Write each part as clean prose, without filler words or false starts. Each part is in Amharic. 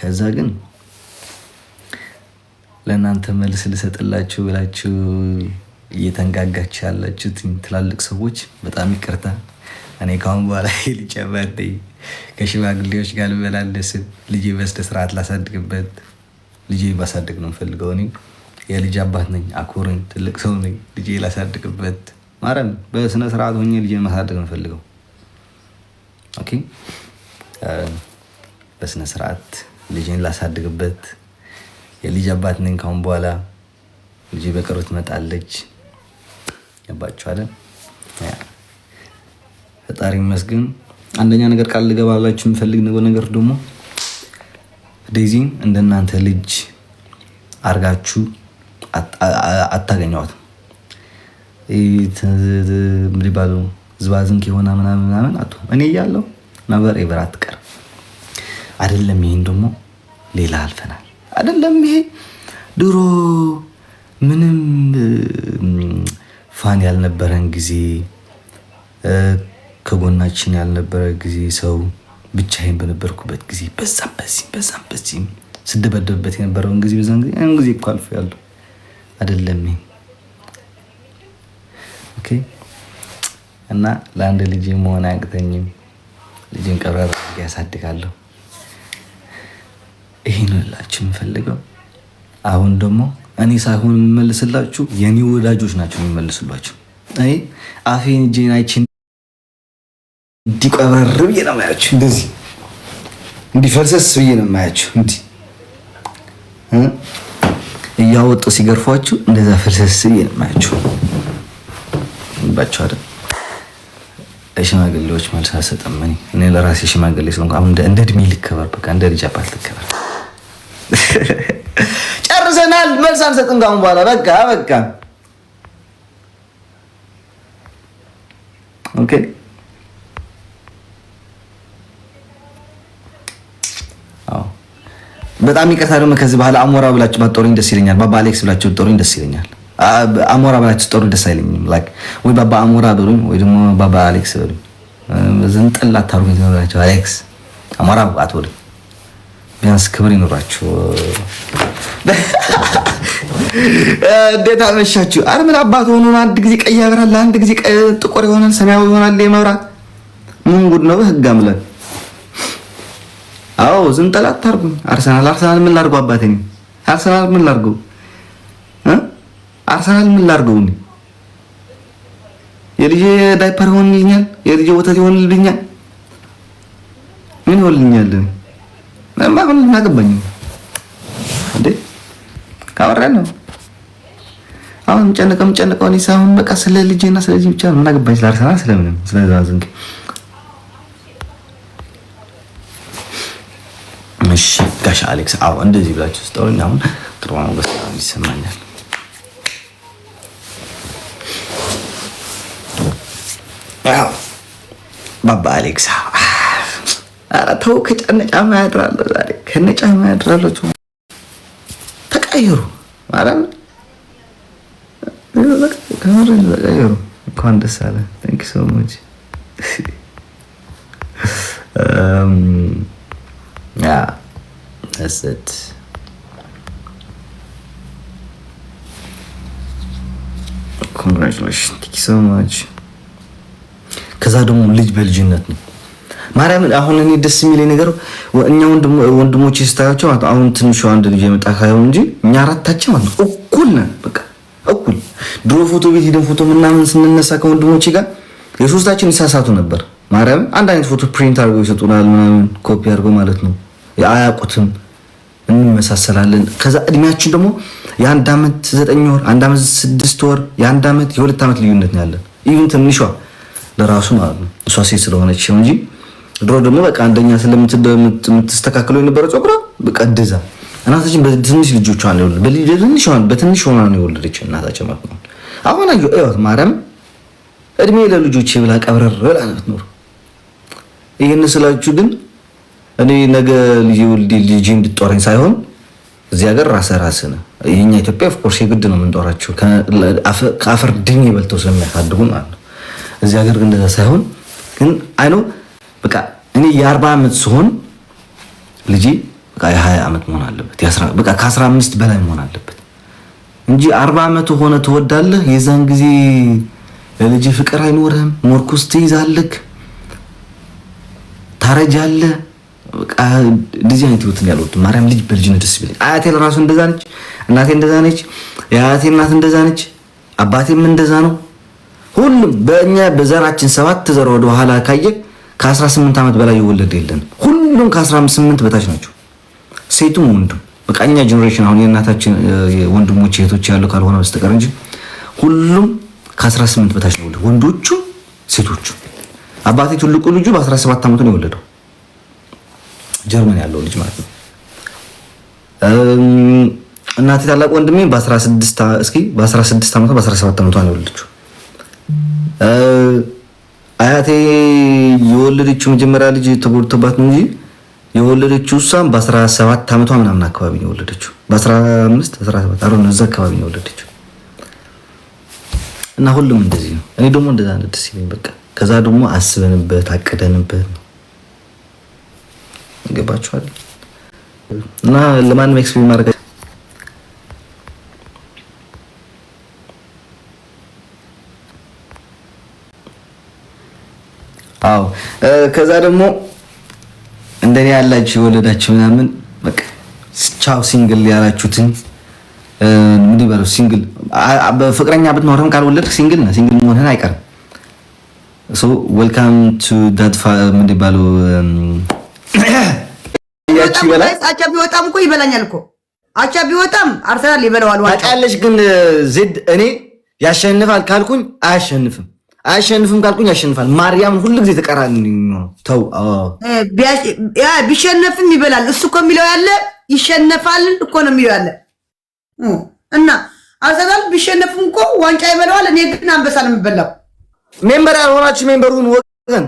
ከዛ ግን ለእናንተ መልስ ልሰጥላችሁ ብላችሁ እየተንጋጋችሁ ያላችሁት ትላልቅ ሰዎች በጣም ይቅርታ። እኔ ካሁን በኋላ ልጨመርቴ ከሽማግሌዎች ጋር ልመላለስ ልጄ በስነ ስርዓት ላሳድግበት ልጄ ባሳድግ ነው የምፈልገው። እኔ የልጅ አባት ነኝ፣ አኩርኝ፣ ትልቅ ሰው ነኝ። ልጄ ላሳድግበት ማረም በስነ ስርዓት ሆኜ ልጄ ማሳደግ ነው የምፈልገው። ኦኬ በስነ ስርዓት ልጄን ላሳድግበት የልጅ አባት ነኝ። ካሁን በኋላ ልጄ በቅርብ ትመጣለች። ያባችኋል። ፈጣሪ ይመስገን። አንደኛ ነገር ቃል ልገባላችሁ የምፈልግ ነገር ደግሞ ዴዚን እንደናንተ ልጅ አርጋችሁ አታገኘዋት። ምሪባሉ ዝባዝንክ የሆነ ምናምን አቶ እኔ እያለሁ ነበር ኤቨር አትቀር አይደለም። ይሄን ደግሞ ሌላ አልፈናል አይደለም። ይሄ ድሮ ምንም ፋን ያልነበረን ጊዜ ከጎናችን ያልነበረ ጊዜ ሰው ብቻዬን በነበርኩበት ጊዜ በዛም በዚህም ስደበደብበት የነበረውን ጊዜ በዛን ጊዜ ያን ጊዜ እኮ አልፌያለሁ አይደለም። ኦኬ እና ለአንድ ልጅ መሆን አያቅተኝም። ልጅን ቀብረር ያሳድጋለሁ። ይሄን ሁላችሁ የምፈልገው አሁን ደግሞ እኔ ሳይሆን የምመልስላችሁ የኔ ወዳጆች ናቸው የሚመልስላችሁ። እኔ አፌን እጄን አይችን እንዲቀብረር ብዬ ነው የማያችሁ። እንደዚህ እንዲፈልሰስ ብዬ ነው የማያችሁ። እንዲህ እያወጡ ሲገርፏችሁ እንደዛ ፈልሰስ ብዬ ነው የማያችሁ። ባቸው አይደል ሽማግሌዎች መልስ አልሰጠም። እኔ ለራሴ ሽማግሌ ስለሆንኩ አሁን እንደ እድሜ ልከበር፣ በቃ እንደ ልጅ አባት ልከበር። ጨርሰናል። መልስ አንሰጥም ካሁን በኋላ በቃ ኦኬ። በጣም ይቅርታ ደግሞ ከዚህ በኋላ አሞራ ብላችሁ ባትጠሩኝ ደስ ይለኛል። ባባ አሌክስ ብላችሁ ባትጠሩኝ ደስ ይለኛል። አሞራ ብላችሁ ትጠሩኝ ደስ አይለኝም። ላይክ ወይ ባባ አሞራ ብሉኝ ወይ ደግሞ ባባ አሌክስ ብሉኝ። ዝንጥል አታርጉኝ። ትኖራችሁ አሌክስ አሞራ አትበሉኝ። ቢያንስ ክብር ይኖራችሁ። እንዴት አመሻችሁ? አረ ምን አባት ሆኖ አንድ ጊዜ ቀይ ያበራል፣ አንድ ጊዜ ጥቁር ይሆናል፣ ሰማያዊ ይሆናል። የመብራት ምን ጉድ ነው? በህግ አምላክ። አዎ ዝንጠላ አታርጉኝ። አርሰናል ምን ላድርገው? አባቴ ነኝ። አርሰናል ምን ላድርገው? አርሰናል ምን ላድርገው? የልጄ ዳይፐር ይሆንልኛል፣ የልጄ ወተት ይሆንልኛል። ምን ይሆንልኛል? ማን እናገባኝ እንዴ? ካወራን ነው አሁን ጨነቀው እኔ ሳይሆን በቃ ስለ ልጄና ስለ ልጄ ብቻ ምን አገባኝ? ስለ አርሰናል ስለምንም ስለዛ ዝንቅ። እሺ ጋሽ አሌክስ አዎ እንደዚህ ብላችሁ ስጠሩኝ አሁን ጥሩ ነው ይሰማኛል። አዎ ባባ አሌክስ ኧረ ተው ከጫማ ያድራለሁ ዛሬ ከነጫማ ያድራለሁ። ተቀየሩ ማለት ተቀየሩ። እንኳን ደስ አለ። ታንክ ዩ ሶ ማች that's it. Congratulations. Thank you so much. ከዛ ደግሞ ልጅ በልጅነት ነው ማርያም። አሁን እኔ ደስ የሚለኝ ነገር እኛ ወንድሞቼ ስታያቸው አሁን ትንሹ አንድ ልጅ የመጣ ካየው እንጂ እኛ አራታችን ማለት ነው እኩል ነን፣ በቃ እኩል። ድሮ ፎቶ ቤት ሄደን ፎቶ ምናምን ስንነሳ ከወንድሞቼ ጋር የሶስታችን ይሳሳቱ ነበር ማርያም። አንድ አይነት ፎቶ ፕሪንት አድርገው ይሰጡናል ምናምን ኮፒ አድርገው ማለት ነው። አያውቁትም፣ እንመሳሰላለን። ከዛ እድሜያችን ደግሞ የአንድ ዓመት 9 ወር፣ አንድ ዓመት 6 ወር፣ የአንድ ዓመት የ2 ዓመት ልዩነት ነው ያለን። ኢቭን ትንሿ ለራሱ ማለት ነው እሷ ሴት ስለሆነች እንጂ ድሮ ደግሞ በቃ አንደኛ ስለምትስተካከለው የነበረ ጸጉሯ በቃ እንደዛ። እናታችን በትንሽ ልጆቿ ነው በትንሽ ሆና ነው የወለደች እናታችን ማለት ነው። አሁን አይወት ማርያም እድሜ ለልጆቼ ብላ ቀብረር ብላ ነው። ይሄን ስላችሁ ግን እኔ ነገ ልጅ እንድትጦረኝ ሳይሆን እዚህ ሀገር ራስህ ነው። የኛ ኢትዮጵያ ኦፍ ኮርስ የግድ ነው የምንጦራቸው ከአፈር ድኝ ይበልተው ስለሚያሳድጉ ማለት ነው። እዚህ ሀገር ግን እንደዛ ሳይሆን ግን አይ ነው በቃ እኔ የ40 ዓመት ሲሆን ልጅ በቃ የ20 ዓመት መሆን አለበት። በቃ ከ15 በላይ መሆን አለበት እንጂ 40 ዓመት ሆነ ትወዳለህ። የዛን ጊዜ ለልጅ ፍቅር አይኖርህም። ሞርኩስ ትይዛለህ፣ ታረጃለህ። በቃ እንደዚህ አይነት ህይወትን ያልወጡ ማርያም ልጅ በልጅነት ደስ ቢለኝ። አያቴ ለራሱ እንደዛ ነች፣ እናቴ እንደዛ ነች፣ የአያቴ እናት እንደዛ ነች፣ አባቴም እንደዛ ነው። ሁሉም በእኛ በዘራችን 7 ዘር ወደ ኋላ ካየ ከ18 ዓመት በላይ የወለደ የለን። ሁሉም ከ18 በታች ናቸው፣ ሴቱም ወንዱም። በቃ እኛ ጄኔሬሽን አሁን የእናታችን ወንድሞች እህቶች ያሉ ካልሆነ በስተቀር እንጂ ሁሉም ከ18 በታች ነው ወንዶቹ ሴቶቹ። አባቴ ትልቁ ልጁ በ17 ዓመቱ ነው የወለደው፣ ጀርመን ያለው ልጅ ማለት ነው። እናቴ ታላቅ ወንድሜ በ16 ዓመቷ በ17 ዓመቷ ነው የወለደችው። አያቴ የወለደችው መጀመሪያ ልጅ ተጎድቶባት ነው እንጂ የወለደችው እሷም በ17 ዓመቷ ምናምን አካባቢ ነው የወለደችው። በ15 17 አሁን እዛ አካባቢ ነው የወለደችው። እና ሁሉም እንደዚህ ነው። እኔ ደግሞ እንደዛ ነው ደስ ይለኝ። በቃ ከዛ ደግሞ አስበንበት አቀደንበት ነው። ገባችኋል? እና ለማንም ኤክስፔሪመንት ማድረግ አዎ። ከዛ ደግሞ እንደኔ ያላችሁ የወለዳችሁ ምናምን በቃ ቻው ሲንግል ያላችሁትን ምን ይባላል? ሲንግል በፍቅረኛ ብትኖርም ካልወለድክ ሲንግል ነህ። ሲንግል መሆንህን አይቀርም። ሶ ዌልካም ቱ ዳት ምን ይባላል? ያቺ ይበላል። አቻ ቢወጣም እኮ ይበላኛል እኮ አቻ ቢወጣም አርሰናል ይበላዋል። ታውቃለሽ ግን ዜድ እኔ ያሸንፋል ካልኩኝ አያሸንፍም፣ አያሸንፍም ካልኩኝ ያሸንፋል። ማርያም ሁሉ ጊዜ ተቀራኒ ነው። ተው ቢሸነፍም ይበላል። እሱ እኮ የሚለው ያለ ይሸነፋል እኮ ነው የሚለው ያለ እና አርሰናል ቢሸነፍም እኮ ዋንጫ ይበላዋል። እኔ ግን አንበሳ ነው የምበላው። ሜምበር ያልሆናችሁ ሜምበሩን ወገን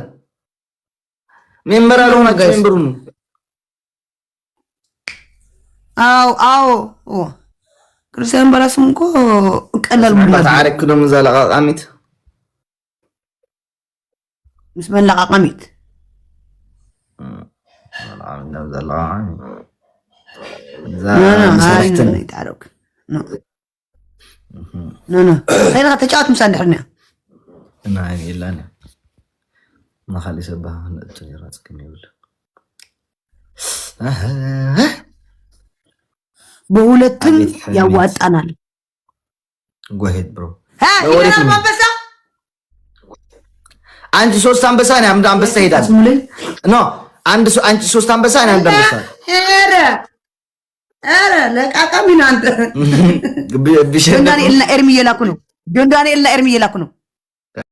ሜምበር ያልሆናችሁ ሜምበሩን አዎ ክርስቲያን ባላስም እኮ ቀላል ማለት ታሪክ ነው። መዛለቃ ቃሚት ምስመን ለቃቃሚት ተጫወት ምሳ እንድሕርና እና የላን ማኻሊ ሰባህ ነጥራጽ ከሚውል በሁለቱም ያዋጣናል። ጎሄድ ብሮ አንበሳ አንቺ 3 አንበሳ ነው። አንድ አንበሳ ሄዳል ኖ አንቺ 3 አንበሳ ነው። አንድ አንበሳ ኧረ ለቃቃሚ ነው። አንተ ቢሸንዳኔ እና ኤርሚ እየላኩ ነው። ጆን ዳንኤል እና ኤርሚ እየላኩ ነው።